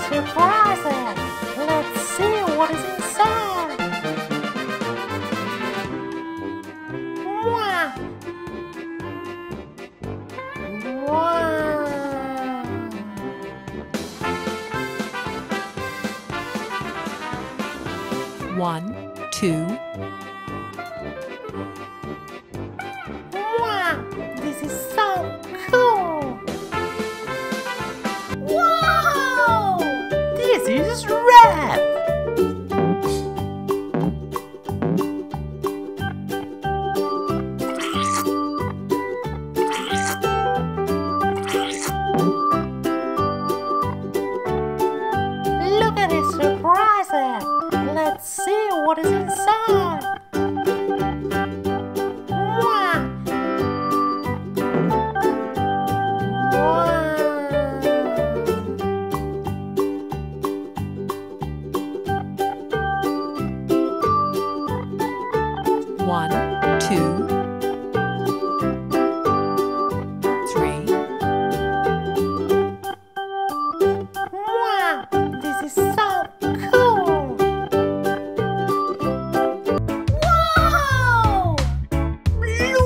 surprising! Let's see what is inside! Wow! Wow! 1, 2. Wow! This is so cool! Wow! This is red. Look at this surprising! Let's see what is inside! Wow! One, 2, 3. Wow! This is so cool! Wow! Blue.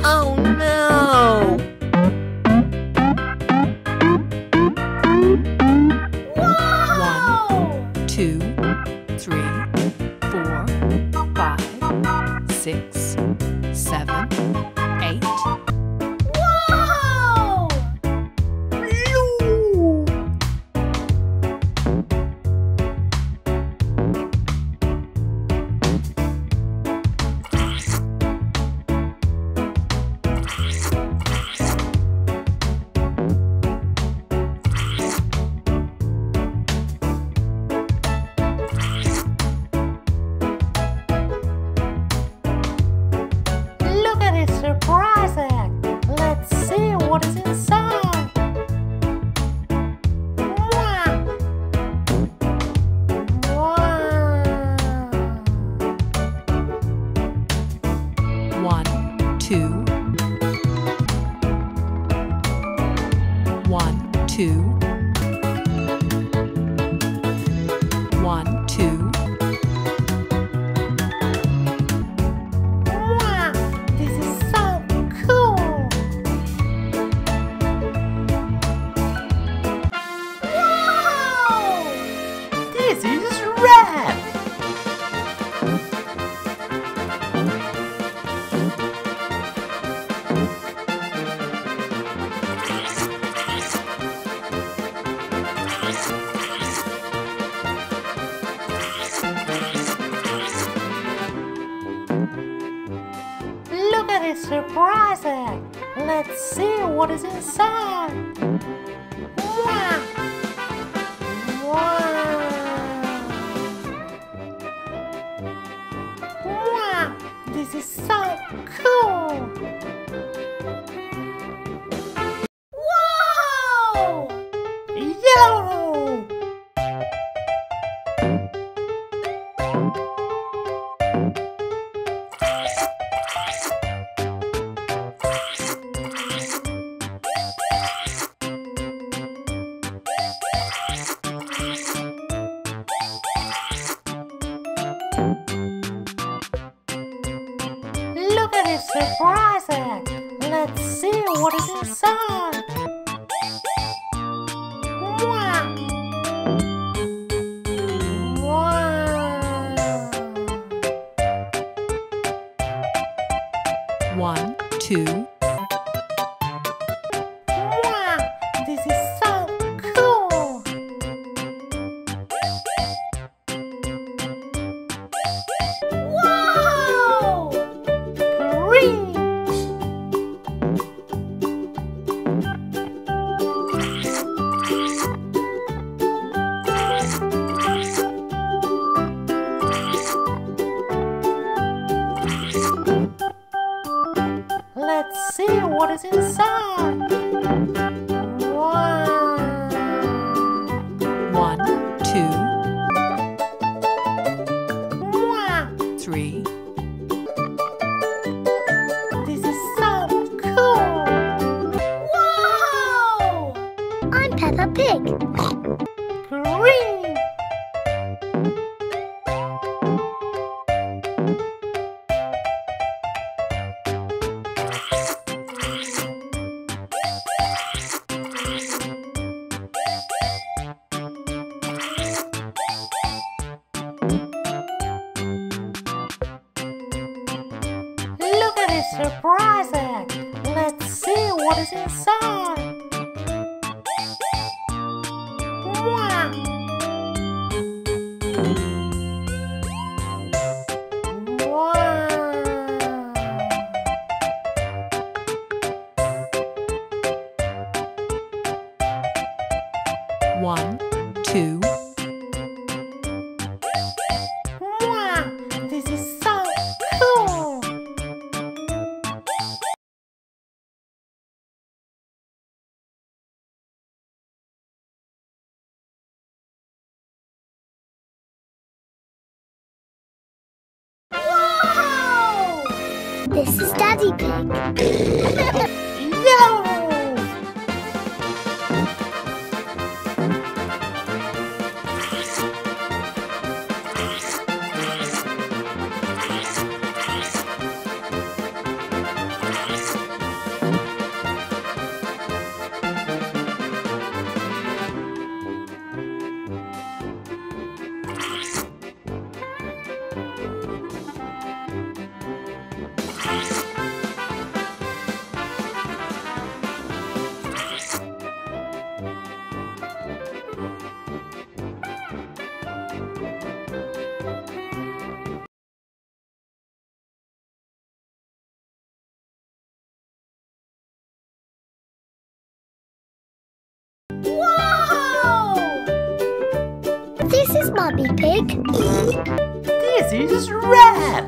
Oh no! Wow! 1, 2, 3, 4, 5, 6, 7, 8. Wow! Blue. Look at it, surprising! Let's see what is inside! Wow! Wow! 1, 2. 1, 2. 1, 2. Wow! This is so cool! Wow! This is red. Look at it, surprising! Let's see what is inside! Wow! Wow! Wow! This is so cool! Wow! Yellow. Look at it, surprising! Let's see what is inside! Wow! Wow! 1, 2. Wow! This is so cool! Wow! Green! Let's see what is inside. Wow! 1, 2, Wow! 3, This is so cool! Wow! I'm Peppa Pig. Green! Look at this surprise egg! Let's see what is inside! Wow! Wow! 1, 2, Wow! This is so cool! Wow! This is Daddy Pig. Yellow! Wow! This is Mummy Pig. this is red.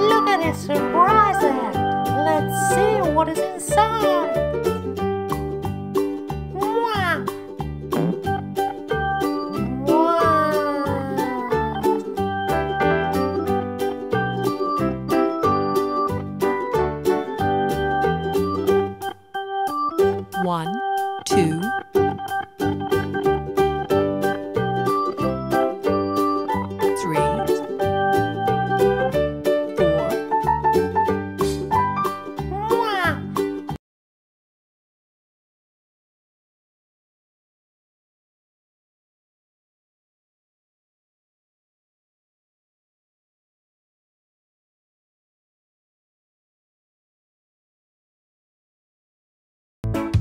Look at this surprise egg! Let's see what is inside! Wow! Wow! 1, 2, 3, 4, Wow!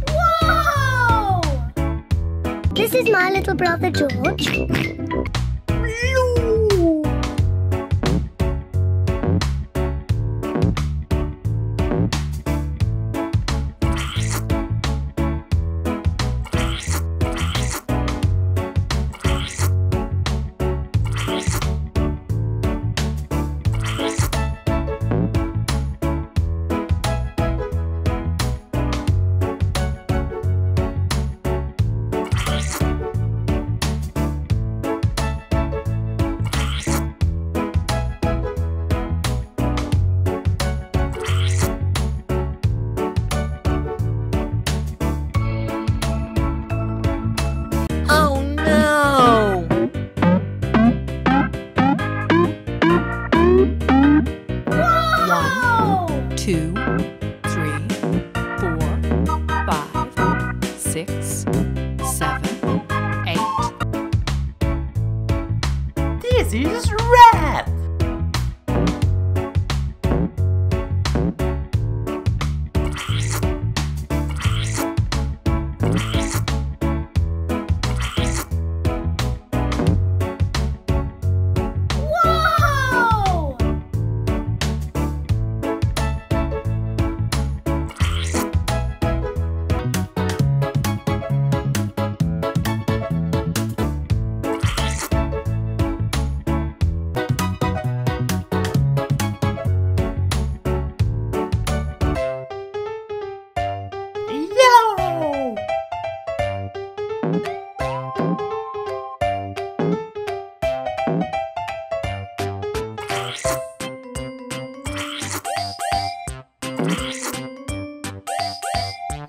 Wow! This is my little brother George. Blue!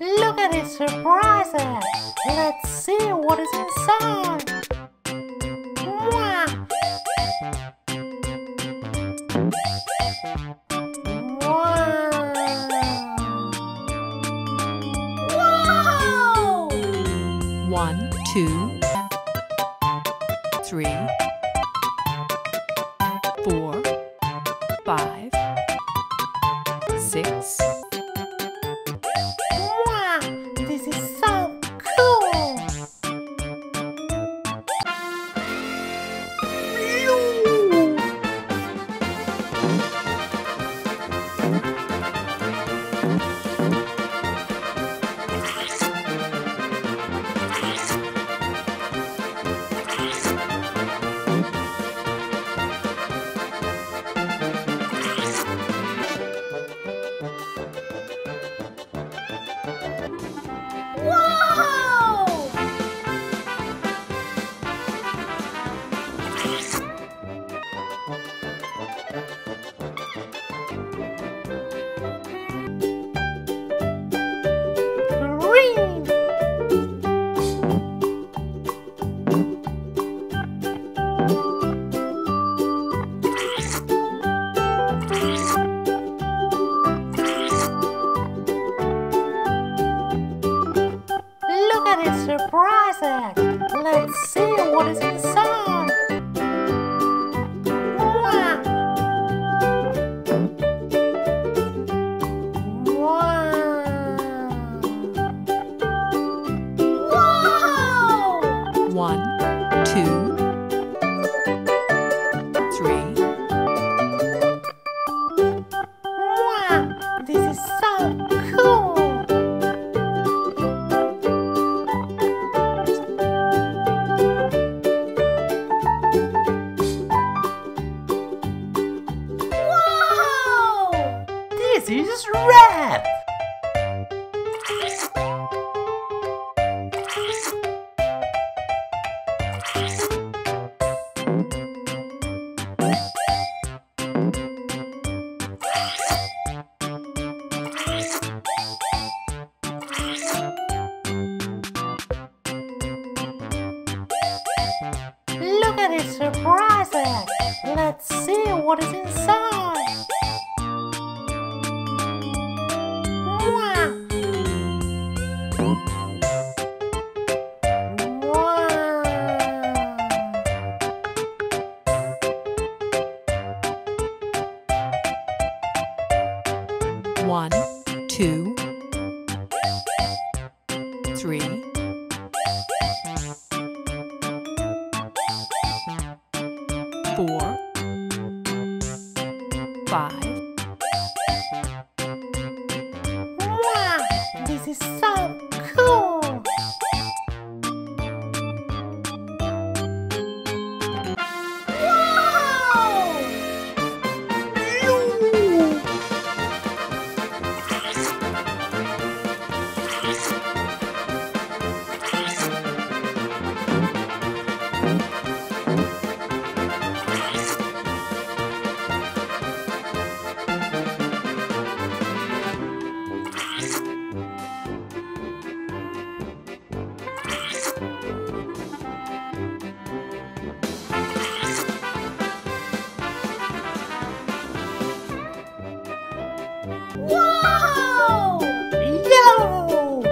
Look at this surprise egg. Let's see what is inside. Wow! Wow! 1, 2, 3, 4, 5, 6. Wow! This is so cool! Wow! Green! Look at this surprise egg. Let's see what is inside. Wow! Wow! 1, 2, 3, Wow! This is so cool! Wow! this is red. Look at this surprise egg. Let's see what is inside. Wow! Wow! 1, 2, 3, 4, 5, Wow! This is so cool! Wow! Wow! Yellow!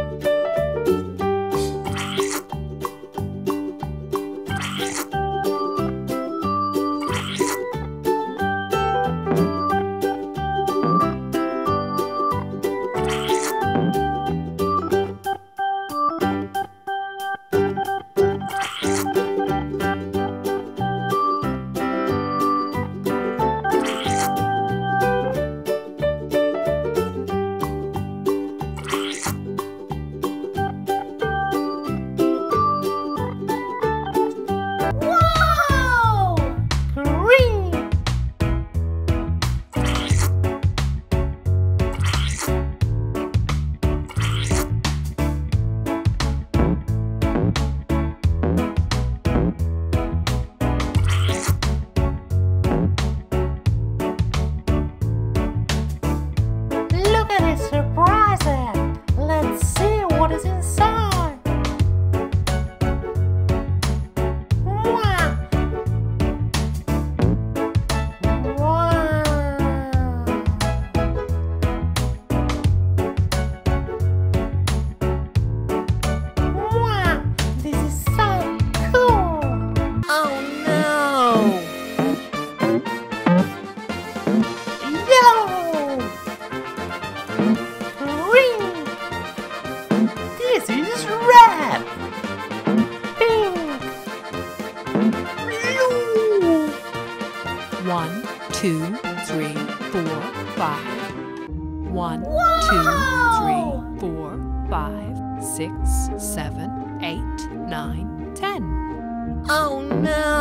2, 3, 4, 5. 1, 2, 3, 4, 5, 6, 7, 8, 9, 10. Oh no!